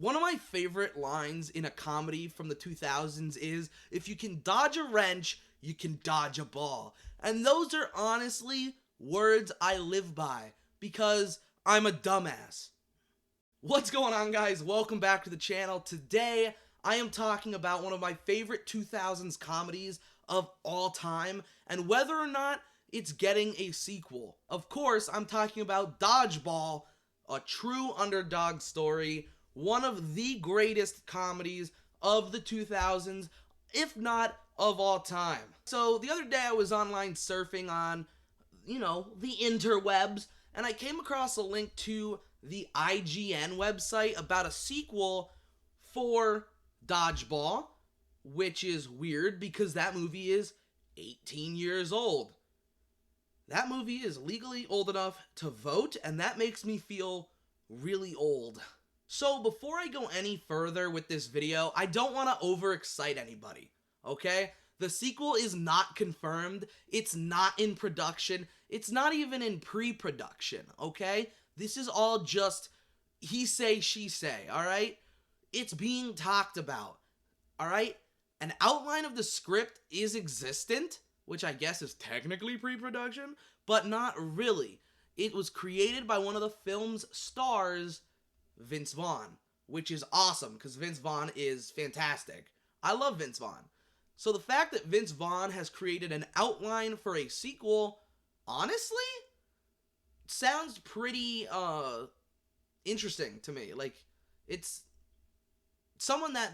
One of my favorite lines in a comedy from the 2000s is, if you can dodge a wrench, you can dodge a ball. And those are honestly words I live by because I'm a dumbass. What's going on, guys? Welcome back to the channel. Today, I am talking about one of my favorite 2000s comedies of all time and whether or not it's getting a sequel. Of course, I'm talking about Dodgeball, a true underdog story, one of the greatest comedies of the 2000s, if not of all time. So the other day I was online surfing on, the interwebs, and I came across a link to the IGN website about a sequel for Dodgeball, which is weird because that movie is 18 years old. That movie is legally old enough to vote, and that makes me feel really old. So before I go any further with this video, I don't want to overexcite anybody, okay? The sequel is not confirmed, it's not in production, it's not even in pre-production, okay? This is all just he say, she say, alright? It's being talked about, alright? An outline of the script is existent, which I guess is technically pre-production, but not really. It was created by one of the film's stars, Vince Vaughn, which is awesome because Vince Vaughn is fantastic. I love Vince Vaughn. So the fact that Vince Vaughn has created an outline for a sequel, honestly, sounds pretty interesting to me. Like, it's someone that,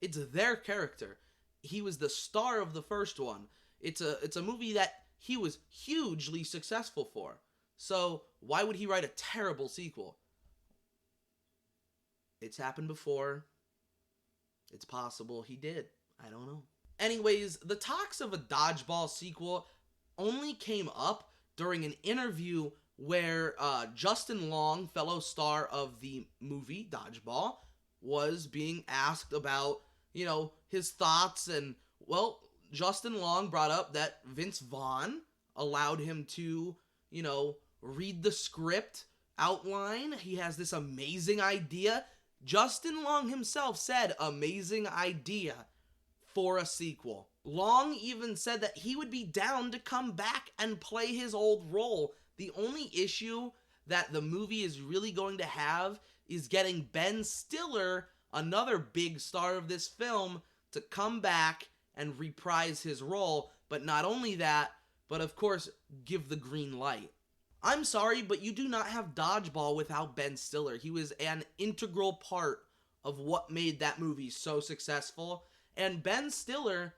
it's their character. He was the star of the first one. It's a movie that he was hugely successful for. So why would he write a terrible sequel? It's happened before. It's possible he did. I don't know. Anyways, the talks of a Dodgeball sequel only came up during an interview where Justin Long, fellow star of the movie Dodgeball, was being asked about, his thoughts. And, well, Justin Long brought up that Vince Vaughn allowed him to, read the script outline. He has this amazing idea. Justin Long himself said, amazing idea for a sequel. Long even said that he would be down to come back and play his old role. The only issue that the movie is really going to have is getting Ben Stiller, another big star of this film, to come back and reprise his role. But not only that, but of course, give the green light. I'm sorry, but you do not have Dodgeball without Ben Stiller. He was an integral part of what made that movie so successful. And Ben Stiller,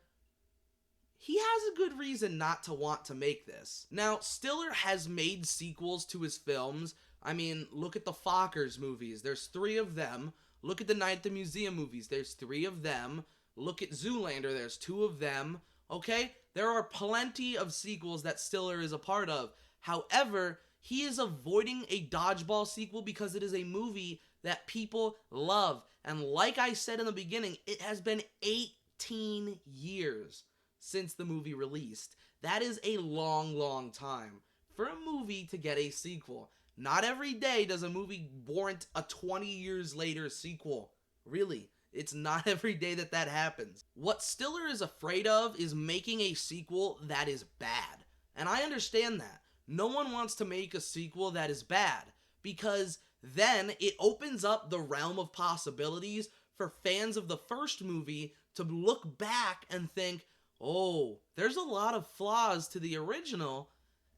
he has a good reason not to want to make this. Now, Stiller has made sequels to his films. I mean, look at the Fockers movies. There's 3 of them. Look at the Night at the Museum movies. There's 3 of them. Look at Zoolander. There's 2 of them. Okay? There are plenty of sequels that Stiller is a part of. However, he is avoiding a Dodgeball sequel because it is a movie that people love. And like I said in the beginning, it has been 18 years since the movie released. That is a long, long time for a movie to get a sequel. Not every day does a movie warrant a 20 years later sequel. Really, it's not every day that that happens. What Stiller is afraid of is making a sequel that is bad. And I understand that. No one wants to make a sequel that is bad because then it opens up the realm of possibilities for fans of the first movie to look back and think, oh, there's a lot of flaws to the original,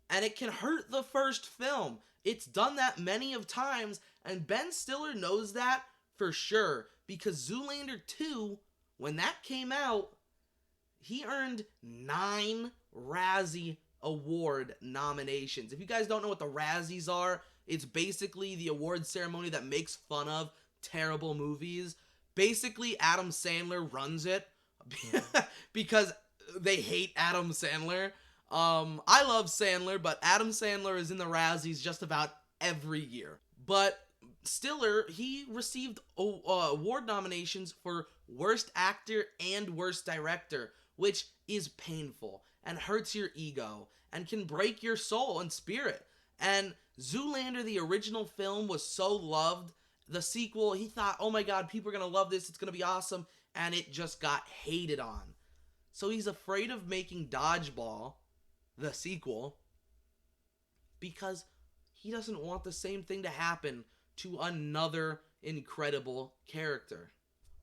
and it can hurt the first film. It's done that many of times, and Ben Stiller knows that for sure, because Zoolander 2, when that came out, he earned 9 Razzie Award nominations. If you guys don't know what the Razzies are, it's basically the award ceremony that makes fun of terrible movies. Basically, Adam Sandler runs it because they hate Adam Sandler. I love Sandler, but Adam Sandler is in the Razzies just about every year. But Stiller, he received award nominations for Worst Actor and Worst Director, which is painful and hurts your ego and can break your soul and spirit. And Zoolander, the original film, was so loved the sequel, he thought, oh my god, people are gonna love this, it's gonna be awesome, and it just got hated on. So he's afraid of making Dodgeball, the sequel, because he doesn't want the same thing to happen to another incredible character.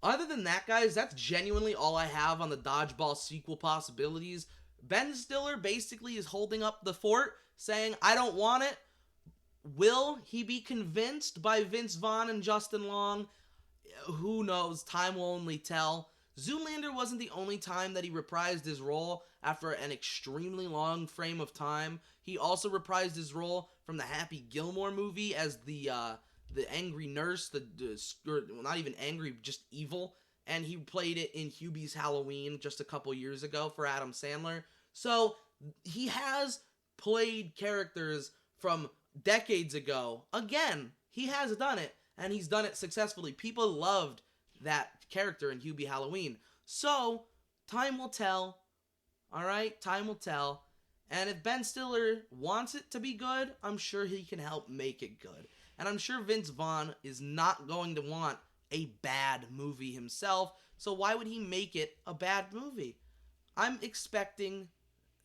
Other than that, guys, that's genuinely all I have on the Dodgeball sequel possibilities. Ben Stiller basically is holding up the fort, saying, I don't want it. Will he be convinced by Vince Vaughn and Justin Long? Who knows? Time will only tell. Zoolander wasn't the only time that he reprised his role after an extremely long frame of time. He also reprised his role from the Happy Gilmore movie as the angry nurse, well, not even angry, just evil. And he played it in Hubie's Halloween just a couple years ago for Adam Sandler. So he has played characters from decades ago. Again, he has done it, and he's done it successfully. People loved that character in Hubie Halloween. So, time will tell. Alright? Time will tell. And if Ben Stiller wants it to be good, I'm sure he can help make it good. And I'm sure Vince Vaughn is not going to want a bad movie himself, so why would he make it a bad movie? I'm expecting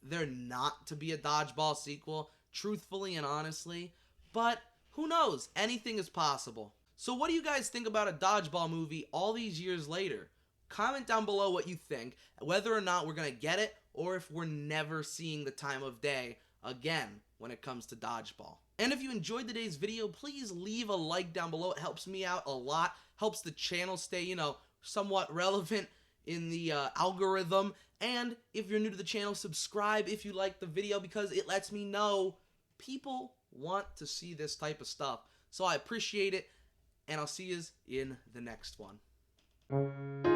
there not to be a Dodgeball sequel, truthfully and honestly, but who knows? Anything is possible. So what do you guys think about a Dodgeball movie all these years later? Comment down below what you think, whether or not we're going to get it, or if we're never seeing the time of day again when it comes to Dodgeball. And if you enjoyed today's video, please leave a like down below. It helps me out a lot, helps the channel stay, somewhat relevant in the algorithm. And if you're new to the channel, subscribe if you like the video, because it lets me know people want to see this type of stuff. So I appreciate it, and I'll see you in the next one.